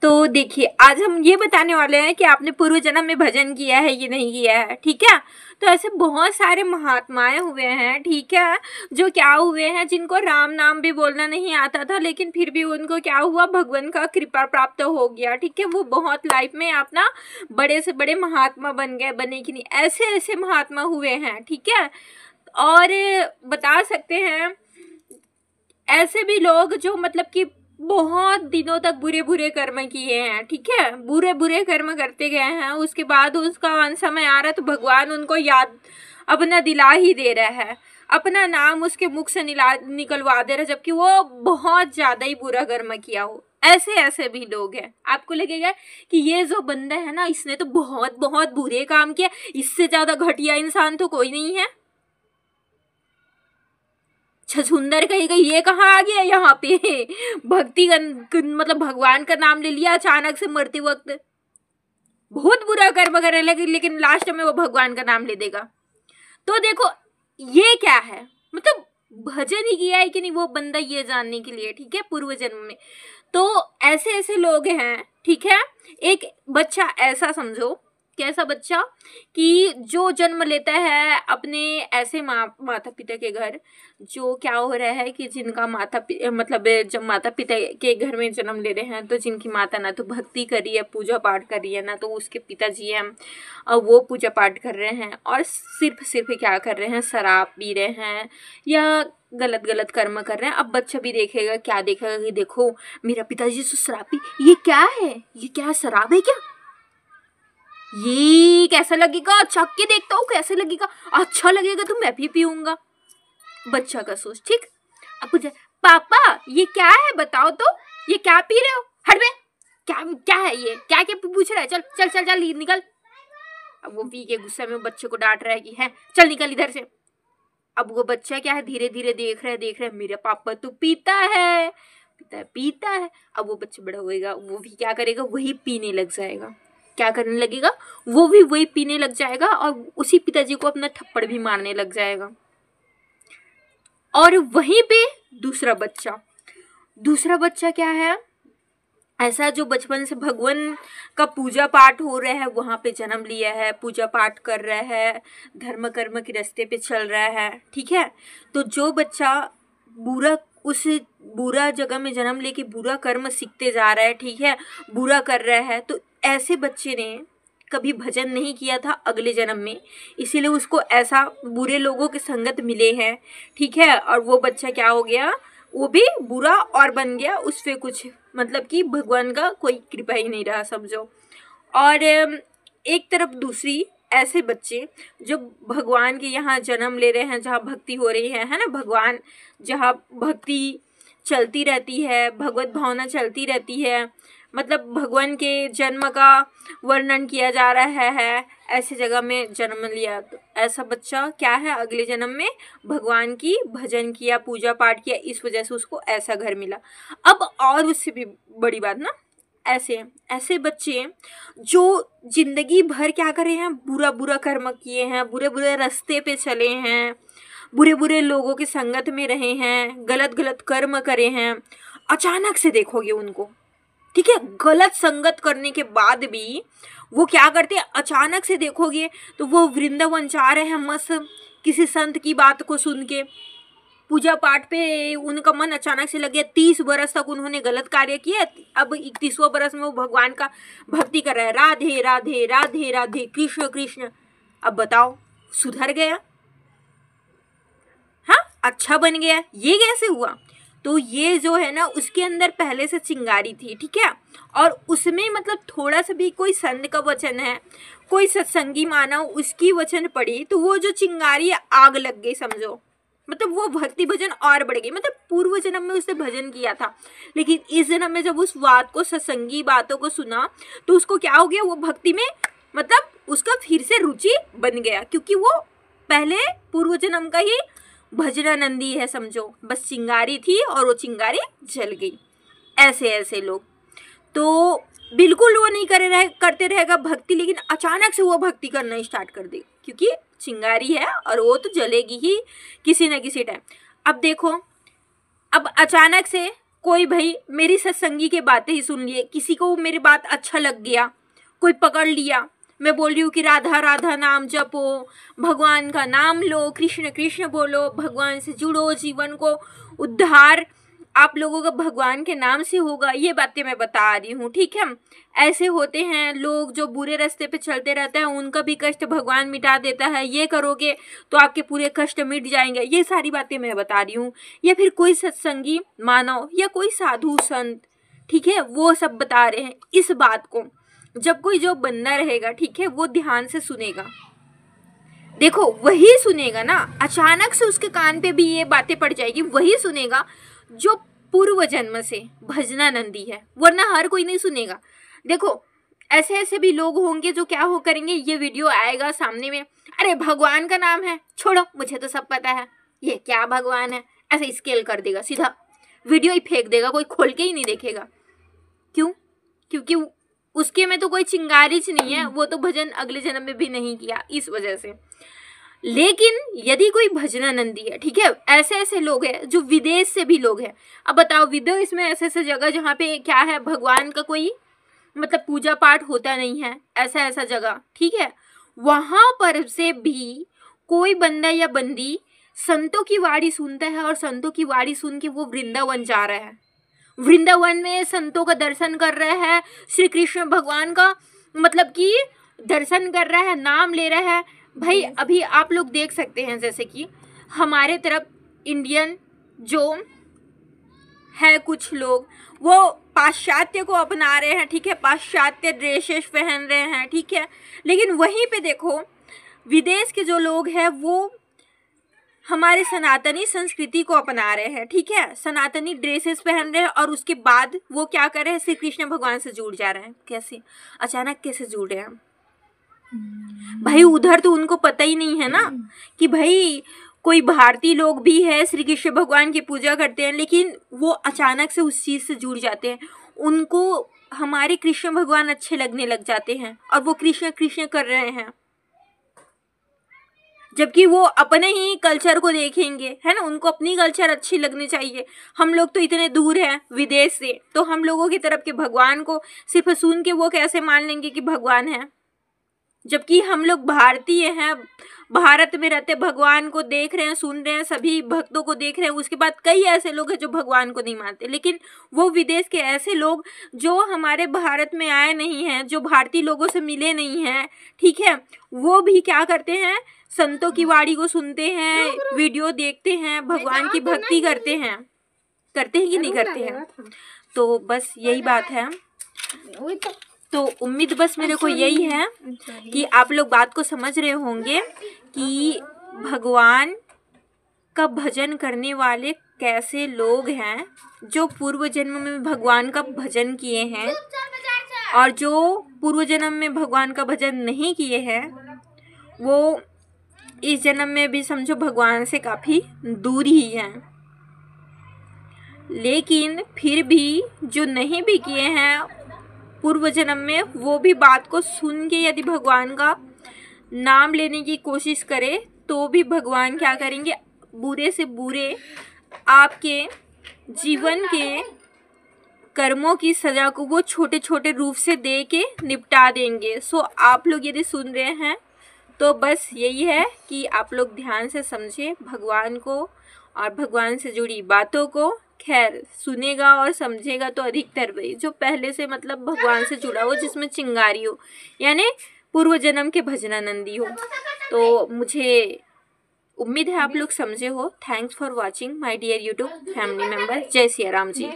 तो देखिए, आज हम ये बताने वाले हैं कि आपने पूर्व जन्म में भजन किया है कि नहीं किया है। ठीक है, तो ऐसे बहुत सारे महात्माएं हुए हैं, ठीक है, जो क्या हुए हैं, जिनको राम नाम भी बोलना नहीं आता था, लेकिन फिर भी उनको क्या हुआ, भगवान का कृपा प्राप्त हो गया। ठीक है, वो बहुत लाइफ में अपना बड़े से बड़े महात्मा बन गए, बने कि नहीं, ऐसे ऐसे महात्मा हुए हैं। ठीक है, और बता सकते हैं ऐसे भी लोग जो मतलब कि बहुत दिनों तक बुरे बुरे कर्म किए हैं। ठीक है, बुरे बुरे कर्म करते गए हैं, उसके बाद उसका अंत समय आ रहा है तो भगवान उनको याद अपना दिला ही दे रहा है, अपना नाम उसके मुख से निकलवा दे रहा है, जबकि वो बहुत ज्यादा ही बुरा कर्म किया हो। ऐसे ऐसे भी लोग हैं। आपको लगेगा कि ये जो बंदा है ना, इसने तो बहुत बहुत बुरे काम किया, इससे ज्यादा घटिया इंसान तो कोई नहीं है। छछुंदर कहेगा ये कहाँ आ गया यहाँ पे, भक्ति मतलब भगवान का नाम ले लिया अचानक से मरते वक्त, बहुत बुरा कर्म करे लेकिन लास्ट में वो भगवान का नाम ले देगा। तो देखो ये क्या है, मतलब भजन ही किया है कि नहीं वो बंदा, ये जानने के लिए। ठीक है, पूर्व जन्म में तो ऐसे ऐसे लोग हैं। ठीक है, एक बच्चा ऐसा समझो, कैसा बच्चा कि जो जन्म लेता है अपने ऐसे माता पिता के घर, जो क्या हो रहा है कि जिनका मतलब जब माता पिता के घर में जन्म ले रहे हैं तो जिनकी माता ना तो भक्ति कर रही है, पूजा पाठ कर रही है, ना तो उसके पिताजी हैं वो पूजा पाठ कर रहे हैं, और सिर्फ क्या कर रहे हैं, शराब पी रहे हैं या गलत गलत कर्म कर रहे हैं। अब बच्चा भी देखेगा, क्या देखेगा कि देखो मेरा पिताजी तो शराब पी, ये क्या है, ये क्या शराब है क्या, ये कैसा लगेगा, चख के देखता हूँ कैसे लगेगा, अच्छा लगेगा तो मैं भी पीऊंगा। बच्चा का सोच। ठीक, अब पूछे पापा ये क्या है बताओ तो, ये क्या पी रहे हो, हट बे, क्या क्या है ये, क्या क्या पूछ रहा है, चल चल चल चल निकल। अब वो पी के गुस्से में बच्चे को डांट रहा है कि है चल निकल इधर से। अब वो बच्चा क्या है, धीरे धीरे देख रहा है मेरा पापा तो पीता है, पीता है। अब वो बच्चा बड़ा होएगा, वो भी क्या करेगा, वही पीने लग जाएगा। क्या करने लगेगा, वो भी वही पीने लग जाएगा, और उसी पिताजी को अपना थप्पड़ भी मारने लग जाएगा। और वहीं पे दूसरा बच्चा क्या है, ऐसा जो बचपन से भगवान का पूजा पाठ हो रहा है वहां पे जन्म लिया है, पूजा पाठ कर रहा है, धर्म कर्म के रास्ते पे चल रहा है। ठीक है, तो जो बच्चा उस बुरा जगह में जन्म लेके बुरा कर्म सीखते जा रहा है, ठीक है, बुरा कर रहा है, तो ऐसे बच्चे ने कभी भजन नहीं किया था अगले जन्म में, इसीलिए उसको ऐसा बुरे लोगों के संगत मिले हैं। ठीक है, और वो बच्चा क्या हो गया, वो भी बुरा और बन गया, उस पे कुछ मतलब कि भगवान का कोई कृपा ही नहीं रहा समझो। और एक तरफ दूसरी ऐसे बच्चे जो भगवान के यहाँ जन्म ले रहे हैं, जहाँ भक्ति हो रही है ना, भगवान जहाँ भक्ति चलती रहती है, भगवत भावना चलती रहती है, मतलब भगवान के जन्म का वर्णन किया जा रहा है, ऐसे जगह में जन्म लिया, तो ऐसा बच्चा क्या है, अगले जन्म में भगवान की भजन किया, पूजा पाठ किया, इस वजह से उसको ऐसा घर मिला। अब और उससे भी बड़ी बात ना, ऐसे बच्चे जो जिंदगी भर क्या करे हैं, बुरा बुरा कर्म किए हैं, बुरे बुरे रास्ते पे चले हैं, बुरे बुरे लोगों के संगत में रहे हैं, गलत गलत कर्म करे हैं, अचानक से देखोगे उनको, ठीक है, गलत संगत करने के बाद भी वो क्या करते हैं, अचानक से देखोगे तो वो वृंदावन जा रहे हैं मस्त, किसी संत की बात को सुन के, पूजा पाठ पे उनका मन अचानक से लग गया। 30 बरस तक उन्होंने गलत कार्य किए, अब 31वां बरस में वो भगवान का भक्ति कर रहा है, राधे राधे राधे राधे कृष्ण कृष्ण। अब बताओ सुधर गया, हाँ अच्छा बन गया, ये कैसे हुआ? तो ये जो है ना, उसके अंदर पहले से चिंगारी थी, ठीक है, और उसमें मतलब थोड़ा सा भी कोई संत का वचन है, कोई सत्संगी मानव उसकी वचन पड़ी, तो वो जो चिंगारी आग लग गई समझो, मतलब वो भक्ति भजन और बढ़ गई। मतलब पूर्व जन्म में उसने भजन किया था, लेकिन इस जन्म में जब उस बात को, सत्संगी बातों को सुना, तो उसको क्या हो गया, वो भक्ति में मतलब उसका फिर से रुचि बन गया, क्योंकि वो पहले पूर्व जन्म का ही भजनानंदी है समझो, बस चिंगारी थी और वो चिंगारी जल गई। ऐसे ऐसे लोग तो बिल्कुल वो नहीं करते रहेगा भक्ति, लेकिन अचानक से वो भक्ति करना स्टार्ट कर देगा, क्योंकि चिंगारी है और वो तो जलेगी ही किसी न किसी टाइम। अब देखो, अब अचानक से कोई भाई मेरी सत्संगी के बातें ही सुन लिए, किसी को मेरी बात अच्छा लग गया, कोई पकड़ लिया, मैं बोल रही हूँ कि राधा राधा नाम जपो, भगवान का नाम लो, कृष्ण कृष्ण बोलो, भगवान से जुड़ो, जीवन को उद्धार आप लोगों का भगवान के नाम से होगा, ये बातें मैं बता रही हूँ, ठीक है। ऐसे होते हैं लोग जो बुरे रास्ते पे चलते रहते हैं, उनका भी कष्ट भगवान मिटा देता है, ये करोगे तो आपके पूरे कष्ट मिट जाएंगे, ये सारी बातें मैं बता रही हूँ। या फिर कोई सत्संगी मानव या कोई साधु संत, ठीक है, वो सब बता रहे हैं इस बात को। जब कोई जो बंदा रहेगा, ठीक है, वो ध्यान से सुनेगा, देखो वही सुनेगा ना, अचानक से उसके कान पे भी ये बातें पड़ जाएगी, वही सुनेगा जो पूर्व जन्म से भजनानंदी है, वरना हर कोई नहीं सुनेगा। देखो ऐसे ऐसे भी लोग होंगे जो क्या हो करेंगे, ये वीडियो आएगा सामने में, अरे भगवान का नाम है, छोड़ो मुझे तो सब पता है, ये क्या भगवान है, ऐसे स्केल कर देगा, सीधा वीडियो ही फेंक देगा, कोई खोल के ही नहीं देखेगा। क्यों? क्योंकि उसके में तो कोई चिंगारिच नहीं है, वो तो भजन अगले जन्म में भी नहीं किया, इस वजह से। लेकिन यदि कोई भजनानंदी है, ठीक है, ऐसे ऐसे लोग हैं जो विदेश से भी लोग हैं। अब बताओ विदेश में ऐसे ऐसे जगह जहाँ पे क्या है, भगवान का कोई मतलब पूजा पाठ होता नहीं है, ऐसा ऐसा जगह, ठीक है, वहां पर से भी कोई बंदा या बंदी संतों की वाणी सुनता है और संतों की वाणी सुन के वो वृंदावन जा रहा है, वृंदावन में संतों का दर्शन कर रहा है, श्री कृष्ण भगवान का मतलब कि दर्शन कर रहा है, नाम ले रहा है। भाई अभी आप लोग देख सकते हैं जैसे कि हमारे तरफ इंडियन जो है कुछ लोग वो पाश्चात्य को अपना रहे हैं, ठीक है, पाश्चात्य ड्रेसेस पहन रहे हैं, ठीक है, लेकिन वहीं पे देखो विदेश के जो लोग हैं वो हमारे सनातनी संस्कृति को अपना रहे हैं, ठीक है, सनातनी ड्रेसेस पहन रहे हैं और उसके बाद वो क्या कर रहे हैं, श्री कृष्ण भगवान से जुड़ जा रहे हैं। कैसे अचानक कैसे जुड़ रहे हैं भाई? उधर तो उनको पता ही नहीं है ना कि भाई कोई भारतीय लोग भी है, श्री कृष्ण भगवान की पूजा करते हैं, लेकिन वो अचानक से उस चीज से जुड़ जाते हैं, उनको हमारे कृष्ण भगवान अच्छे लगने लग जाते हैं और वो कृष्ण कृष्ण कर रहे हैं, जबकि वो अपने ही कल्चर को देखेंगे, है ना, उनको अपनी कल्चर अच्छी लगनी चाहिए। हम लोग तो इतने दूर हैं विदेश से, तो हम लोगों की तरफ के भगवान को सिर्फ सुन के वो कैसे मान लेंगे कि भगवान है, जबकि हम लोग भारतीय हैं, भारत में रहते भगवान को देख रहे हैं, सुन रहे हैं, सभी भक्तों को देख रहे हैं। उसके बाद कई ऐसे लोग हैं जो भगवान को नहीं मानते, लेकिन वो विदेश के ऐसे लोग जो हमारे भारत में आए नहीं हैं, जो भारतीय लोगों से मिले नहीं हैं, ठीक है, वो भी क्या करते हैं, संतों की वाणी को सुनते हैं, वीडियो देखते हैं, भगवान की भक्ति करते हैं कि नहीं करते हैं। तो बस यही बात है। तो उम्मीद बस मेरे को यही है कि आप लोग बात को समझ रहे होंगे कि भगवान का भजन करने वाले कैसे लोग हैं जो पूर्व जन्म में भगवान का भजन किए हैं, और जो पूर्व जन्म में भगवान का भजन नहीं किए हैं वो इस जन्म में भी समझो भगवान से काफ़ी दूर ही हैं। लेकिन फिर भी जो नहीं भी किए हैं पूर्व जन्म में, वो भी बात को सुन के यदि भगवान का नाम लेने की कोशिश करे तो भी भगवान क्या करेंगे, बुरे से बुरे आपके जीवन के कर्मों की सजा को वो छोटे छोटे रूप से दे के निपटा देंगे। सो आप लोग यदि सुन रहे हैं तो बस यही है कि आप लोग ध्यान से समझें भगवान को और भगवान से जुड़ी बातों को। खैर सुनेगा और समझेगा तो अधिकतर वही जो पहले से मतलब भगवान से जुड़ा हो, जिसमें चिंगारी हो, यानी पूर्व जन्म के भजनानंदी हो। तो मुझे उम्मीद है आप लोग समझे हो। Thanks for watching my dear YouTube family member. जय सिया राम जी।